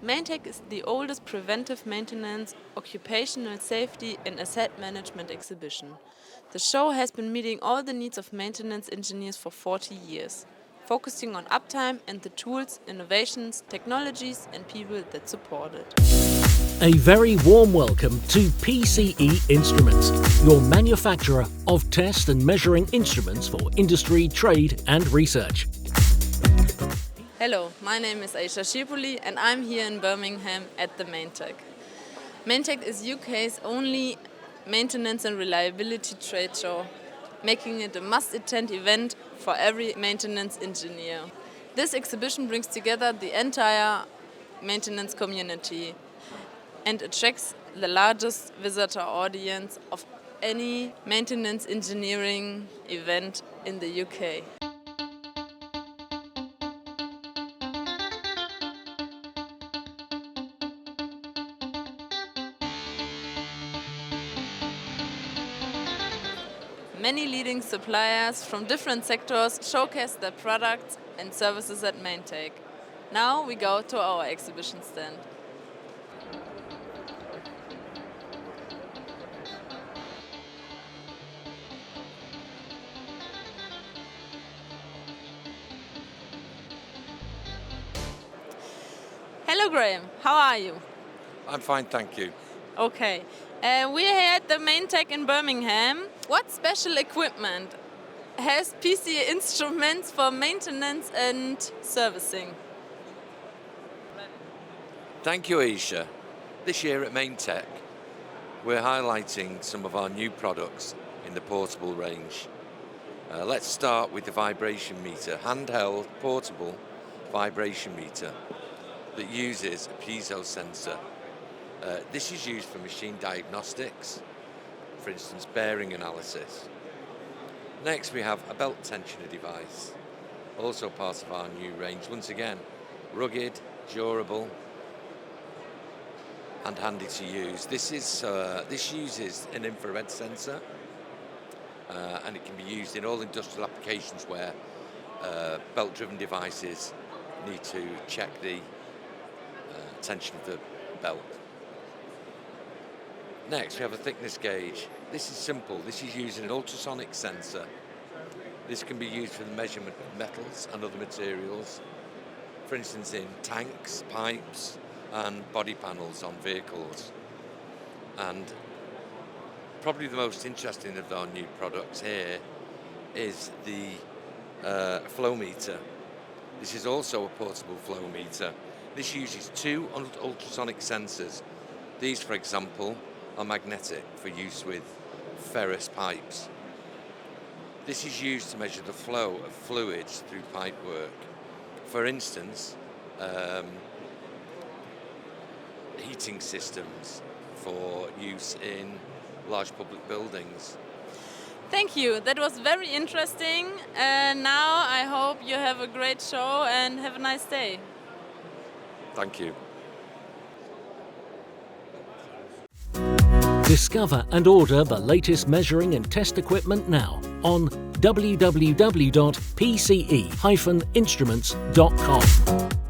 Maintech is the oldest preventive maintenance, occupational safety and asset management exhibition. The show has been meeting all the needs of maintenance engineers for 40 years, focusing on uptime and the tools, innovations, technologies and people that support it. A very warm welcome to PCE Instruments, your manufacturer of test and measuring instruments for industry, trade and research. Hello, my name is Aisha Shipuli and I'm here in Birmingham at the Maintech. Maintech is UK's only maintenance and reliability trade show, making it a must-attend event for every maintenance engineer. This exhibition brings together the entire maintenance community and attracts the largest visitor audience of any maintenance engineering event in the UK. Many leading suppliers from different sectors showcase their products and services at Maintech. Now we go to our exhibition stand. Hello Graham, how are you? I'm fine, thank you. Okay, we're here at the Maintech in Birmingham. What special equipment has PCE Instruments for maintenance and servicing? Thank you, Aisha. This year at Maintech, we're highlighting some of our new products in the portable range. Let's start with the vibration meter, handheld, portable vibration meter that uses a piezo sensor. This is used for machine diagnostics, for instance, bearing analysis. Next, we have a belt tensioner device, also part of our new range. Once again, rugged, durable, and handy to use. This uses an infrared sensor, and it can be used in all industrial applications where belt-driven devices need to check the tension of the belt. Next, we have a thickness gauge. This is simple. This is using an ultrasonic sensor. This can be used for the measurement of metals and other materials, for instance in tanks, pipes and body panels on vehicles. And probably the most interesting of our new products here is the flow meter. This is also a portable flow meter. This uses two ultrasonic sensors. These, for example, are magnetic for use with ferrous pipes. This is used to measure the flow of fluids through pipework. For instance, heating systems for use in large public buildings. Thank you, that was very interesting. Now I hope you have a great show and have a nice day. Thank you. Discover and order the latest measuring and test equipment now on www.pce-instruments.com.